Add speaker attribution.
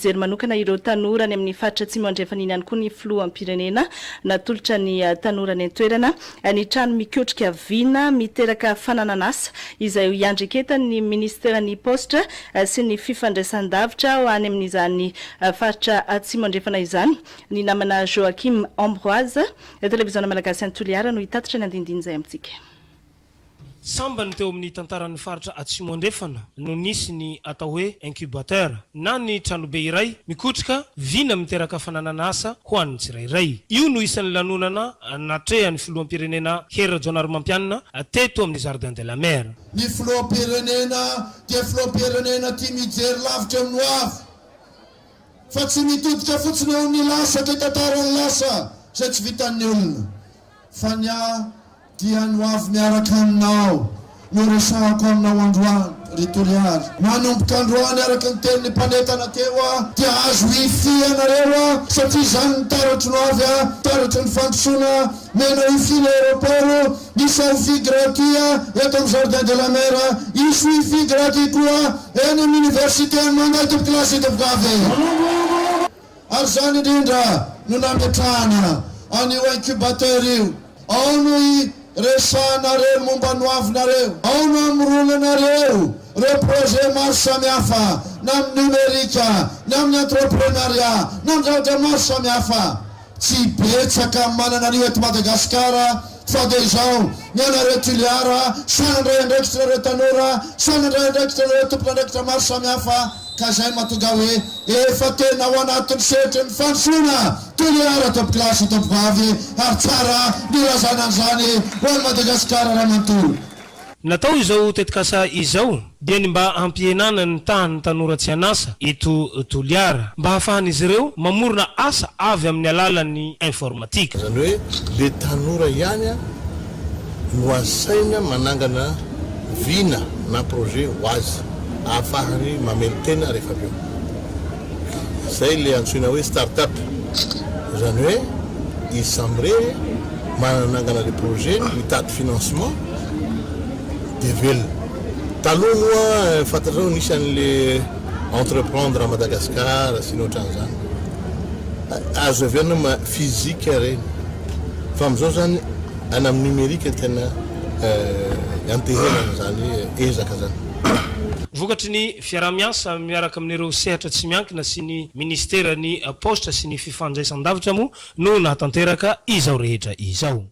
Speaker 1: mijery manokana ireo tanora ny amin'ny faritra atsimo andrefana iny ihany koa ny filohampirenena natolotra ny tanora ny toerana ny trano mikotrika vina miteraka fanananasa izay iandreketany ministerany poste sy ny fifandraisan-davitra ho any amin'izany faritra atsimo andrefana izany ny namana Joachim Ambroise televiziona malagasy any Toliara no hitatitra ny andindiny izay amintsika.
Speaker 2: Sambany teo amin'ny tantaran'ny faritra atsimo andrefana no nisy ny atao hoe Incubateur na ny tranobe iray mikotrika vina miteraka fanananasa ho an'ny tsirairay. Io no isan'ny lanonana natrehan'ny filoham-pirenena Hera Mampianina teto amin'ny Jardin de la Mer.
Speaker 3: Ny filoham-pirenena dia filoham-pirenena tia mijery lavitra amin'ny hoavy fa tsy mitodika fotsiny eo amin'ny lasa ke tantaran'ny lasa izay tsy vitan'ny olona fa ny dia ny hoavy miaraka aminao no resahako aminao androany ry Toliara manomboka androany araka ny tenin'ny mpanetana teo dia azo ify anareo satria izany ny taratry ny hoavy taratry ny fandrosoana mena ify ny aéroport nisy ify gratuit eto amin'ny Jardin de la Mer isy ify gratuit koa eny amin'ny université ny mandaty klasy eto avy ary zany indrindra no nametrahana an'io Incubateur io ao no resanareo momba ny hoavinareo ao no amoronanareo reo projet maro samihafa na amin'ny numerika na amin'ny entreprenariat na amin'ny zavatra maro samihafa tsy betsaka mananareo eto Madagasikara fa dia izao ny anareo Toliara sanandray andraikitra nareo tanora sanandray andraikitra nareo tompon'andraikitra maro samihafa ka zay mahatonga hoe efa tena ao anatin'ny sehatry ny fandrosoana Toliara tompo-klasy tompo-vavy ary tsara nirazana an'izany ho an'i Madagasikara raha manontolo.
Speaker 2: Natao izao tetikasa izao dia ny mba hampihenana ny tahan'ny tanora tsy anasa eto Toliara mba hahafahan'izy ireo mamorona asa avy amin'ny alalan'ny informatika.
Speaker 4: Zany hoe le tanora ihany no asaina manangana vina na projet ho azy ahafahany mamelo tena rehefa avy eo. Zay le antsoina hoe start-up. Zany hoe izy samy reny mananangana le projet mitady financement dia velona. Taloha moa fantatrao nisy an'le entreprendre à Madagascar sy ny ohatran'izany azo aviana fizika reny fa amin'izao zany any amin'ny numerika tena antehenana zany ezaka zany.
Speaker 2: Vokatry ny fiaramiasa miaraka amin'ireo sehatra tsy miankina sy ny ministerany poste sy ny fifandraisan-davitra moa no nahatanteraka izao rehetra izao.